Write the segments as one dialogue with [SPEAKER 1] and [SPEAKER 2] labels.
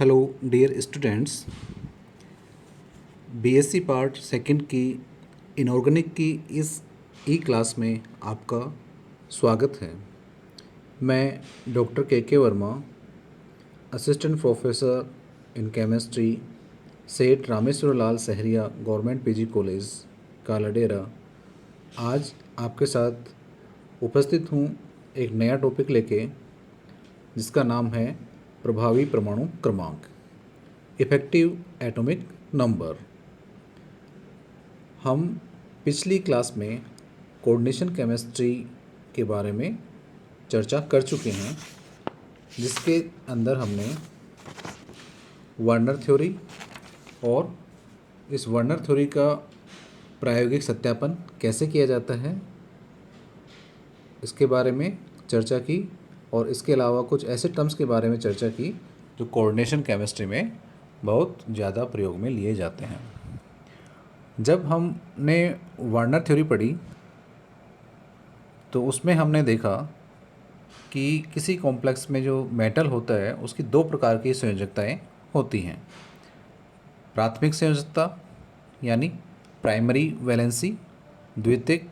[SPEAKER 1] Hello dear students. BSc part second की inorganic की इस ई क्लास में आपका स्वागत है। मैं doctor K Verma, assistant professor in chemistry, Seth Rameshwar Lal Sahariya government PG college Kaladera, आज आपके साथ उपस्थित हूँ एक नया टॉपिक लेके, जिसका नाम है प्रभावी परमाणु क्रमांक, इफ़ेक्टिव एटॉमिक नंबर। हम पिछली क्लास में कोऑर्डिनेशन केमिस्ट्री के बारे में चर्चा कर चुके हैं, जिसके अंदर हमने वार्नर थ्योरी और इस वार्नर थ्योरी का प्रायोगिक सत्यापन कैसे किया जाता है इसके बारे में चर्चा की, और इसके अलावा कुछ ऐसे टर्म्स के बारे में चर्चा की जो कोऑर्डिनेशन केमिस्ट्री में बहुत ज़्यादा प्रयोग में लिए जाते हैं। जब हमने वार्नर थ्योरी पढ़ी तो उसमें हमने देखा कि किसी कॉम्प्लेक्स में जो मेटल होता है उसकी दो प्रकार की संयोजकताएं होती हैं। प्राथमिक संयोजकता यानी प्राइमरी वैलेंसी, द्वितीयक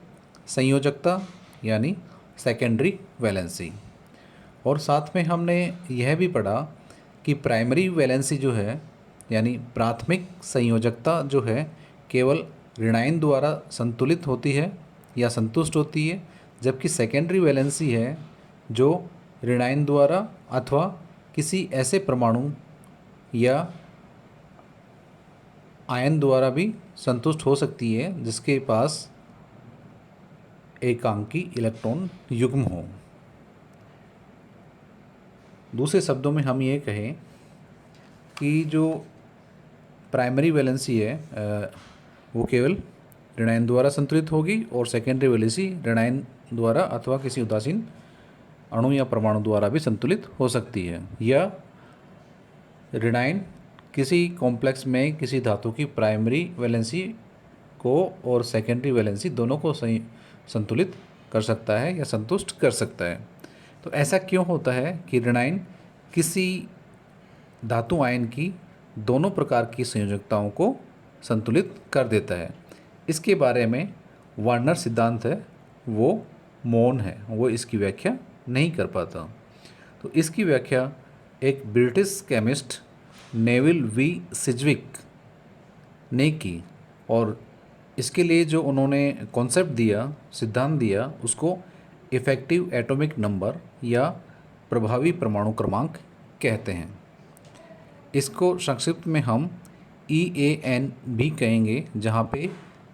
[SPEAKER 1] संयोजकता यानी सेकेंडरी वैलेंसी। और साथ में हमने यह भी पढ़ा कि प्राइमरी वैलेंसी जो है यानी प्राथमिक संयोजकता जो है केवल ऋणायन द्वारा संतुलित होती है या संतुष्ट होती है, जबकि सेकेंडरी वैलेंसी है जो ऋणायन द्वारा अथवा किसी ऐसे परमाणु या आयन द्वारा भी संतुष्ट हो सकती है जिसके पास एकांकी इलेक्ट्रॉन युग्म हो। दूसरे शब्दों में हम ये कहें कि जो प्राइमरी वैलेंसी है वो केवल ऋणायन द्वारा संतुलित होगी और सेकेंडरी वैलेंसी ऋणायन द्वारा अथवा किसी उदासीन अणु या परमाणु द्वारा भी संतुलित हो सकती है, या ऋणायन किसी कॉम्प्लेक्स में किसी धातु की प्राइमरी वैलेंसी को और सेकेंडरी वैलेंसी दोनों को संतुलित कर सकता है या संतुष्ट कर सकता है। तो ऐसा क्यों होता है कि ऋणायन किसी धातु आयन की दोनों प्रकार की संयोजकताओं को संतुलित कर देता है? इसके बारे में वार्नर सिद्धांत है वो मौन है, वो इसकी व्याख्या नहीं कर पाता। तो इसकी व्याख्या एक ब्रिटिश केमिस्ट नेविल वी सिज्विक ने की, और इसके लिए जो उन्होंने कॉन्सेप्ट दिया, सिद्धांत दिया, उसको इफ़ेक्टिव एटॉमिक नंबर या प्रभावी परमाणु क्रमांक कहते हैं। इसको संक्षिप्त में हम EAN भी कहेंगे, जहाँ पे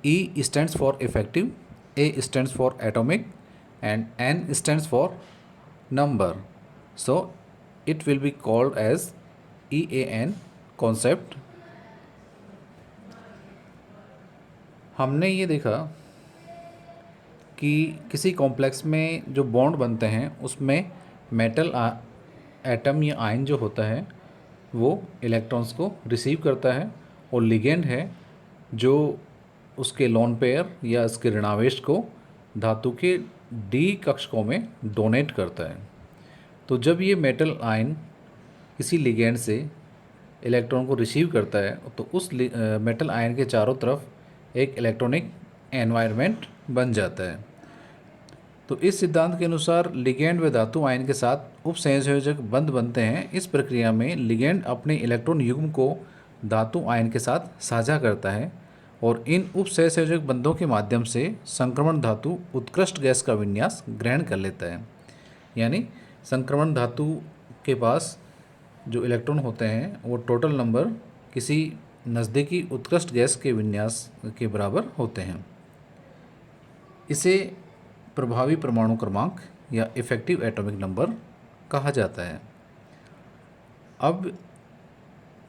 [SPEAKER 1] E stands for effective, A stands for atomic and N stands for number. So it will be called as EAN concept. हमने ये देखा कि किसी कॉम्प्लेक्स में जो बॉन्ड बनते हैं उसमें मेटल एटम या आयन जो होता है वो इलेक्ट्रॉन्स को रिसीव करता है, और लिगेंड है जो उसके लोन पेयर या उसके ऋणावेश को धातु के डी कक्षकों में डोनेट करता है। तो जब ये मेटल आयन किसी लिगेंड से इलेक्ट्रॉन को रिसीव करता है तो उस मेटल आयन के चारों तरफ एक इलेक्ट्रॉनिक एनवायरनमेंट बन जाता है। तो इस सिद्धांत के अनुसार लिगेंड व धातु आयन के साथ उपसंयोजक बंध बनते हैं। इस प्रक्रिया में लिगेंड अपने इलेक्ट्रॉन युग्म को धातु आयन के साथ साझा करता है, और इन उपसंयोजक बंधों के माध्यम से संक्रमण धातु उत्कृष्ट गैस का विन्यास ग्रहण कर लेता है। यानी संक्रमण धातु के पास जो इलेक्ट्रॉन होते हैं वो टोटल नंबर किसी नज़दीकी उत्कृष्ट गैस के विन्यास के बराबर होते हैं। इसे प्रभावी परमाणु क्रमांक या इफ़ेक्टिव एटॉमिक नंबर कहा जाता है। अब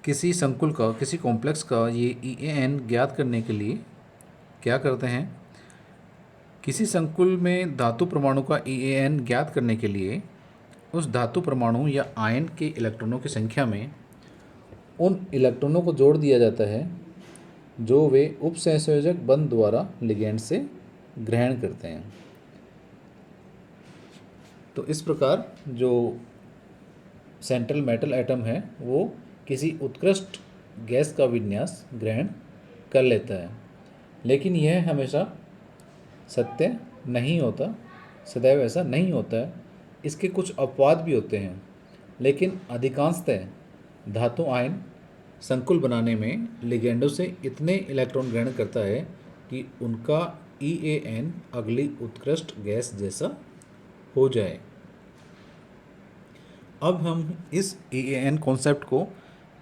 [SPEAKER 1] किसी संकुल का, किसी कॉम्प्लेक्स का ये EAN ज्ञात करने के लिए क्या करते हैं? किसी संकुल में धातु परमाणु का EAN ज्ञात करने के लिए उस धातु परमाणु या आयन के इलेक्ट्रॉनों की संख्या में उन इलेक्ट्रॉनों को जोड़ दिया जाता है जो वे उपसंयोजक बंध द्वारा लिगेंड से ग्रहण करते हैं। तो इस प्रकार जो सेंट्रल मेटल एटम है वो किसी उत्कृष्ट गैस का विन्यास ग्रहण कर लेता है। लेकिन यह हमेशा सत्य नहीं होता, सदैव ऐसा नहीं होता है। इसके कुछ अपवाद भी होते हैं, लेकिन अधिकांशतः धातु आयन संकुल बनाने में लिगेंडों से इतने इलेक्ट्रॉन ग्रहण करता है कि उनका EAN अगली उत्कृष्ट गैस जैसा हो जाए। अब हम इस EAN कॉन्सेप्ट को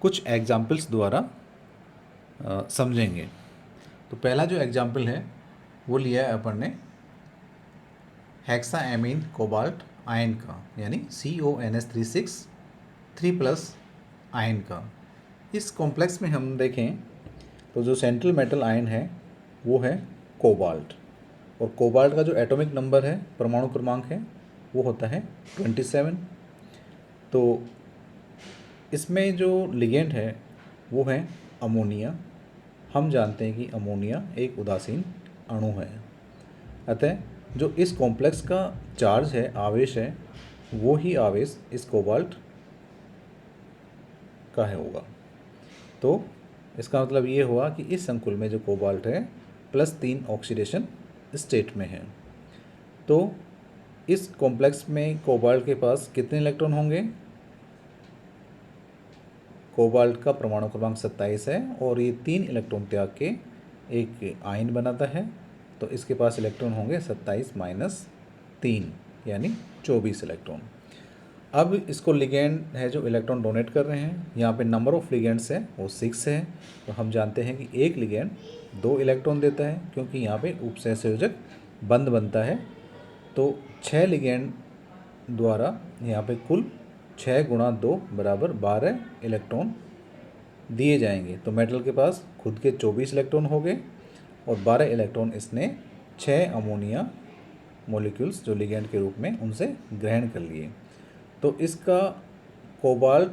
[SPEAKER 1] कुछ एग्जाम्पल्स द्वारा समझेंगे। तो पहला जो एग्जाम्पल है वो लिया है अपन ने हेक्साएमीन कोबाल्ट आयन का, यानी CONS36 3+ आयन का। इस कॉम्प्लेक्स में हम देखें तो जो सेंट्रल मेटल आयन है वो है कोबाल्ट, और कोबाल्ट का जो एटॉमिक नंबर है, परमाणु क्रमांक है, वो होता है 27। तो इसमें जो लिगेंड है वो है अमोनिया। हम जानते हैं कि अमोनिया एक उदासीन अणु है, अतः जो इस कॉम्प्लेक्स का चार्ज है, आवेश है, वो ही आवेश इस कोबाल्ट का है होगा। तो इसका मतलब ये हुआ कि इस संकुल में जो कोबाल्ट है +3 ऑक्सीडेशन स्टेट में है। तो इस कॉम्प्लेक्स में कोबाल्ट के पास कितने इलेक्ट्रॉन होंगे? कोबाल्ट का परमाणु क्रमांक 27 है और ये 3 इलेक्ट्रॉन त्याग के एक आयन बनाता है। तो इसके पास इलेक्ट्रॉन होंगे 27 - 3 यानी 24 इलेक्ट्रॉन। अब इसको लिगेंड है जो इलेक्ट्रॉन डोनेट कर रहे हैं, यहाँ पे नंबर ऑफ़ लिगेंड्स है वो 6 है। तो हम जानते हैं कि एक लिगेंड 2 इलेक्ट्रॉन देता है, क्योंकि यहाँ पे उपसहसंयोजक बंध बनता है। तो 6 लिगेंड द्वारा यहाँ पे कुल 6 × 2 = 12 इलेक्ट्रॉन दिए जाएंगे। तो मेटल के पास खुद के 24 इलेक्ट्रॉन हो गए और 12 इलेक्ट्रॉन इसने 6 अमोनिया मॉलिक्यूल्स जो लिगेंड के रूप में उनसे ग्रहण कर लिए। तो इसका कोबाल्ट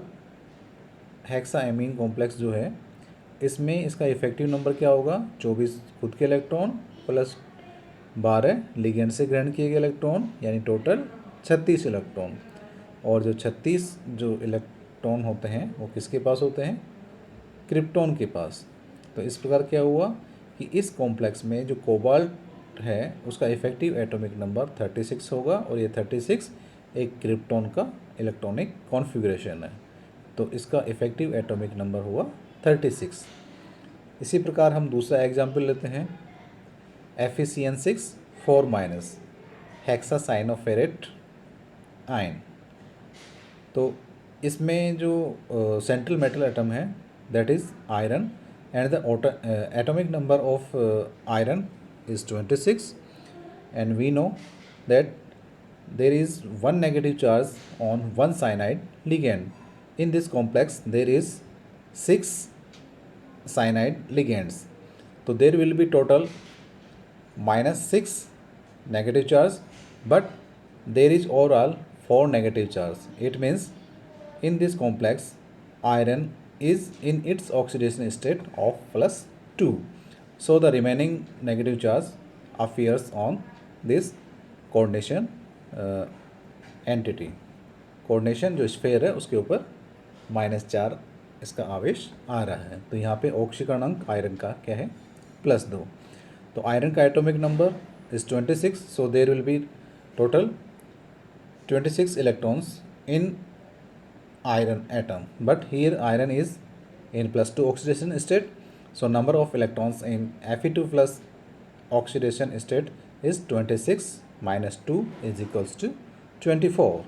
[SPEAKER 1] हेक्साएमीन कॉम्प्लेक्स जो है, इसमें इसका इफेक्टिव नंबर क्या होगा? 24 खुद के इलेक्ट्रॉन प्लस 12 लिगेंड से ग्रहण किए गए इलेक्ट्रॉन, यानी टोटल 36 इलेक्ट्रॉन। और जो 36 जो इलेक्ट्रॉन होते हैं वो किसके पास होते हैं? क्रिप्टॉन के पास। तो इस प्रकार क्या हुआ कि इस कॉम्प्लेक्स में जो कोबाल्ट है उसका इफेक्टिव एटॉमिक नंबर 36 होगा, और ये 36 एक क्रिप्टॉन का इलेक्ट्रॉनिक कॉन्फ़िगरेशन है। तो इसका इफेक्टिव एटॉमिक नंबर हुआ 36। इसी प्रकार हम दूसरा एग्जाम्पल लेते हैं FeCN6 4- हेक्सासाइनोफेरेट आयन। तो इसमें जो सेंट्रल मेटल एटम है that is iron, and the atomic number of iron is 26, and we know that there is one negative charge on one cyanide ligand. In this complex there is 6 cyanide ligands. So there will be total -6 negative charge, but there is overall 4 negative charge. It means in this complex iron is in its oxidation state of +2. So the remaining negative charge appears on this coordination entity. Coordination जो sphere है उसके ऊपर -4 इसका आवेश आ रहा है। तो यहाँ पे ऑक्सीकरण अंक आयरन का क्या है? +2। तो आयरन का atomic number is 26, so there will be total 26 electrons in iron atom, but here iron is in +2 oxidation state, so number of electrons in Fe2+ oxidation state is 26 - 2 = 24.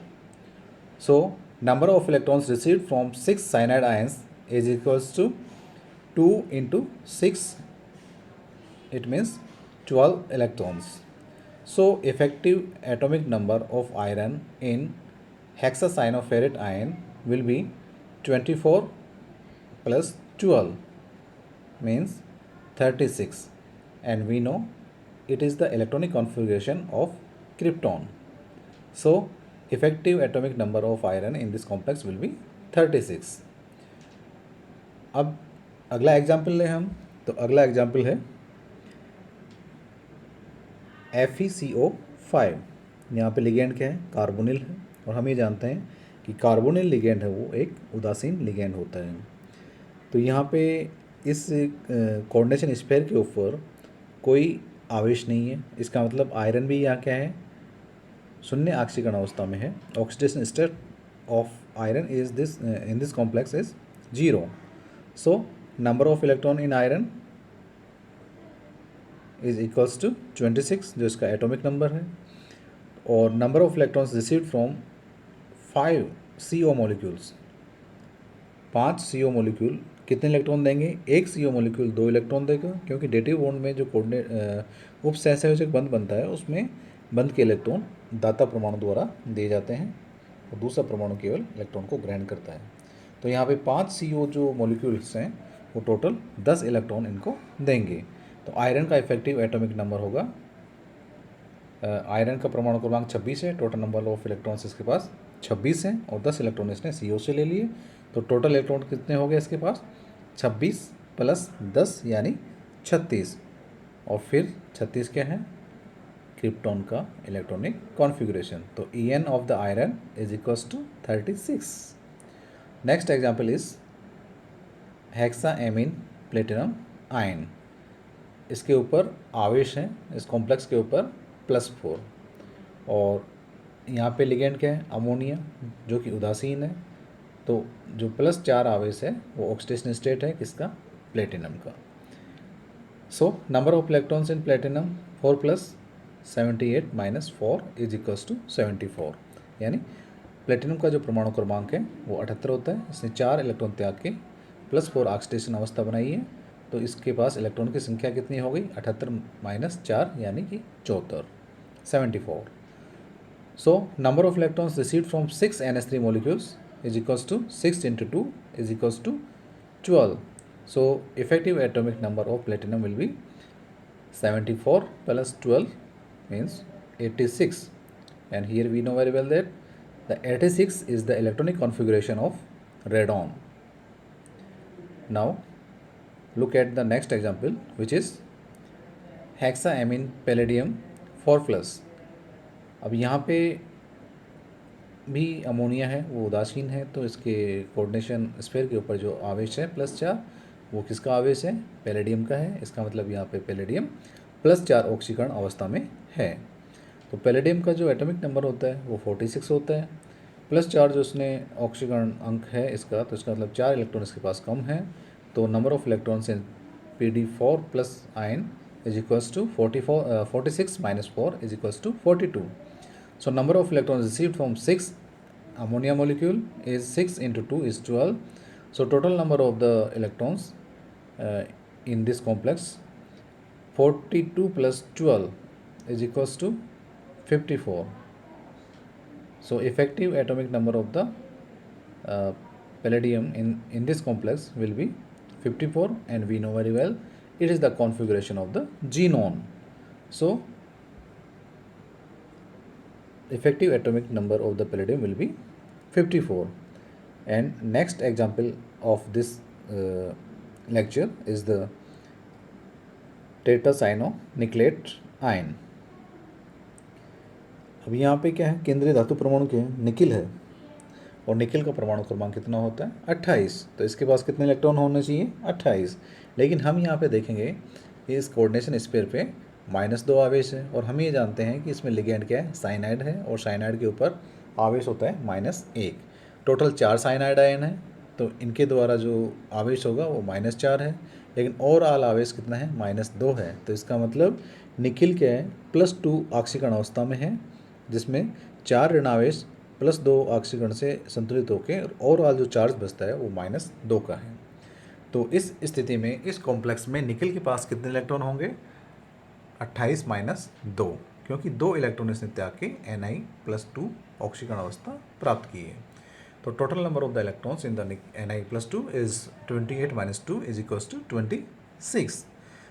[SPEAKER 1] So number of electrons received from 6 cyanide ions is equals to 2 × 6, it means 12 electrons. So effective atomic number of iron in hexacyanoferrate ion will be 24 + 12 means 36, and we know it is the electronic configuration of krypton. So effective atomic number of iron in this complex will be 36. अब अगला example लें हम, तो अगला example है FeCO5। यहाँ पे ligand क्या है? कार्बोनिल है, और हम ये जानते हैं कि कार्बोनिल लिगेंड है वो एक उदासीन लिगेंड होता है। तो यहाँ पे इस कोऑर्डिनेशन स्फीयर के ऊपर कोई आवेश नहीं है, इसका मतलब आयरन भी यहाँ क्या है, शून्य ऑक्सीकरण अवस्था में है। Oxidation state of iron is this in this complex is 0। So number of electron in iron is equals to 26, जो इसका एटॉमिक नंबर है, और number of electrons received from 5 CO molecules, 5 CO molecule कितने इलेक्ट्रॉन देंगे, एक CO molecule 2 electron देगा, क्योंकि dative bond में जो कोऑर्डिनेट उपसहसंयोजक बंध बनता है उसमें बंध के इलेक्ट्रॉन दाता परमाणु द्वारा दिए जाते हैं और दूसरा परमाणु केवल इलेक्ट्रॉन को ग्रहण करता है। तो यहाँ पे 5 CO जो मॉलिक्यूल्स हैं वो टोटल 10 इलेक्ट्रॉन इनको देंगे। तो आयरन का इफेक्टिव एटॉमिक नंबर होगा, आयरन का परमाणु क्रमांक 26 है, टोटल नंबर ऑफ इलेक्ट्रॉन्स इसके पास 26 हैं और 10 इलेक्ट्रॉन इसने CO से ले लिए। तो टोटल इलेक्ट्रॉन कितने हो गए इसके पास, 26 प्लस 10 यानी 36, और फिर 36 क्या है, क्रिप्टॉन का इलेक्ट्रॉनिक कॉन्फ़िगरेशन। तो En of the iron is equals to 36। Next example is hexaammine platinum ion. इसके ऊपर आवेश है, इस कॉम्प्लेक्स के ऊपर +4, और यहाँ पे लिगेंड क्या है, अमोनिया, जो कि उदासीन है। तो जो +4 आवेश है वो ऑक्सीडेशन स्टेट है किसका, प्लेटिनम का। So number of electrons in platinum 4 + 78 - 4 is equals to 74, यानी प्लेटिनम का जो परमाणु क्रमांक है वो 78 होता है। इसने 4 इलेक्ट्रॉन त्याग के +4 ऑक्सीडेशन अवस्था बनाई है, तो इसके पास इलेक्ट्रॉन की संख्या कितनी हो गई, 78 - 4 यानी कि 74, 74। सो number of electrons received from 6 NH3 molecules is equals to 6 × 2 is equals to 12. So effective atomic number of platinum will be 74 plus 12 means 86, and here we know very well that the 86 is the electronic configuration of radon. Now look at the next example, which is hexaamine palladium 4+। अब यहाँ पे भी ammonia है, वो उदासीन है, तो इसके कोऑर्डिनेशन स्फीयर के ऊपर जो आवेश है +4, वो किसका आवेश है, पैलेडियम का है। इसका मतलब यहाँ पे पैलेडियम +4 ऑक्सीकरण अवस्था में है। तो पैलेडियम का जो एटॉमिक नंबर होता है वो 46 होता है, +4 जो उसने ऑक्सीकरण अंक है इसका, तो इसका मतलब 4 इलेक्ट्रॉन इसके पास कम है। तो number of electrons in Pd4+ ion is equals to 46 - 4 is equals to 42। So number of electrons received from 6 ammonia molecule is 6 × 2 is 12. So total number of the electrons in this complex 42 + 12 is equals to 54. So effective atomic number of the palladium in this complex will be 54, and we know very well it is the configuration of the xenon. So effective atomic number of the palladium will be 54. And next example of this lecture is the tetracyanoniclate ion. अब यहाँ पे क्या है, केंद्रीय धातु परमाणु क्या है, निकिल है, और निकिल का परमाणु क्रमांक कितना होता है, 28। तो इसके पास कितने इलेक्ट्रॉन होने चाहिए, 28। लेकिन हम यहाँ पे देखेंगे इस कोऑर्डिनेशन स्फीयर पे -2 आवेश है, और हम ये जानते हैं कि इसमें लिगेंड क्या है, साइनाइड है, और साइनाइड के ऊपर आवेश होता है -1। टोटल 4 साइनाइड आयन है, तो इनके द्वारा जो आवेश होगा वो -4 है, लेकिन ओवरऑल आवेश कितना है, -2 है। तो इसका मतलब निकिल क्या है, +2 ऑक्सीकरण अवस्था में है, जिसमें 4 ऋणावेश +2 ऑक्सीकरण से संतुलित होकर ओवरऑल जो चार्ज बचता है वो -2 का है। तो इस स्थिति में इस कॉम्प्लेक्स में निकिल के पास कितने इलेक्ट्रॉन होंगे, 28 - 2, क्योंकि 2 इलेक्ट्रॉन इसने त्याग के Ni+2 ऑक्सीकरण अवस्था प्राप्त की है। तो total number of the electrons in the Ni+2 is 28 - 2 is equals to 26।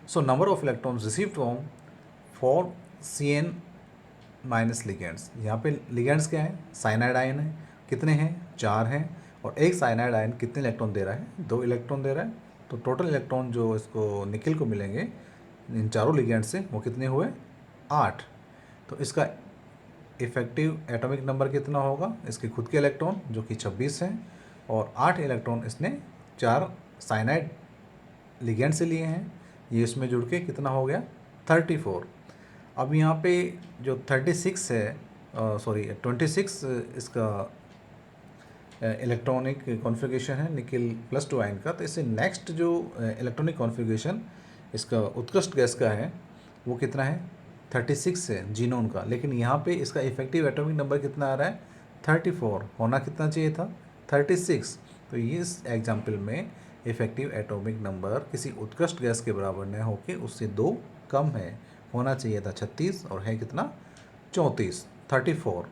[SPEAKER 1] So number of electrons received from 4 CN- ligands. यहाँ पे लिगेंड्स क्या है, साइनाइड आयन है, कितने हैं, 4 हैं, और एक साइनाइड आयन कितने इलेक्ट्रॉन दे रहा है, 2 इलेक्ट्रॉन दे रहा है। तो टोटल इलेक्ट्रॉन जो इसको निकिल को मिलेंगे इन चारों लिगेंड से वो कितने हुए, 8। तो इसका इफेक्टिव एटॉमिक नंबर कितना होगा, इसके खुद के इलेक्ट्रॉन जो कि 26 हैं, और 8 इलेक्ट्रॉन इसने 4 साइनाइड लिगेंड से लिए हैं, ये इसमें जुड़ के कितना हो गया 34। अब यहाँ पे जो 36 है, सॉरी 26 इसका इलेक्ट्रॉनिक कॉन्फ़िगरेशन है निकिल +2 आयन का। तो इससे नेक्स्ट जो इलेक्ट्रॉनिक कॉन्फ़िगरेशन इसका उत्कृष्ट गैस का है वो कितना है 36 है जीनोन का, लेकिन यहाँ पे इसका इफेक्टिव एटॉमिक नंबर कितना आ रहा है 34, होना कितना चाहिए था 36। तो इस एग्जाम्पल में इफेक्टिव एटॉमिक नंबर किसी उत्कृष्ट गैस के बराबर न होकर उससे 2 कम है, होना चाहिए था 36 और है कितना 34।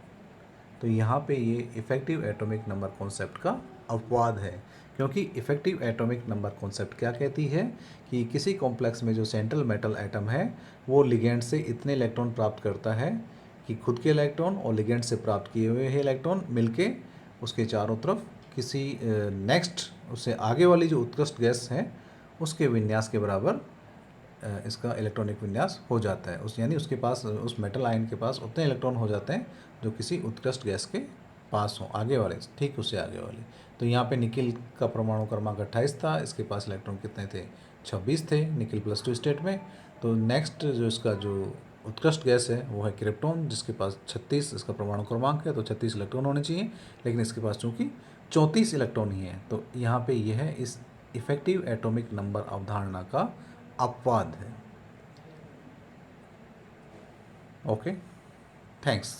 [SPEAKER 1] तो यहाँ पे ये इफ़ेक्टिव एटॉमिक नंबर कॉन्सेप्ट का अपवाद है, क्योंकि इफ़ेक्टिव एटॉमिक नंबर कॉन्सेप्ट क्या कहती है कि किसी कॉम्प्लेक्स में जो सेंट्रल मेटल एटम है वो लिगेंड से इतने इलेक्ट्रॉन प्राप्त करता है कि खुद के इलेक्ट्रॉन और लिगेंड से प्राप्त किए हुए इलेक्ट्रॉन मिलके उसके चारों तरफ किसी नेक्स्ट उससे आगे वाली जो उत्कृष्ट गैस है उसके विन्यास के बराबर इसका इलेक्ट्रॉनिक विन्यास हो जाता है। उस यानी उसके पास उस मेटल आयन के पास उतने इलेक्ट्रॉन हो जाते हैं जो किसी उत्कृष्ट गैस के पास हो, आगे वाले ठीक उससे आगे वाले। तो यहाँ पे निकिल का परमाणु क्रमांक 28 था, इसके पास इलेक्ट्रॉन कितने थे 26 थे निकिल +2 स्टेट में। तो नेक्स्ट जो इसका जो उत्कृष्ट गैस है वो है क्रिप्टॉन, जिसके पास 36 इसका परमाणु क्रमांक है, तो 36 इलेक्ट्रॉन होने चाहिए, लेकिन इसके पास चूँकि 34 इलेक्ट्रॉन ही है। तो यहाँ पे यह है इस इफेक्टिव एटॉमिक नंबर अवधारणा का अपवाद है। Okay, thanks.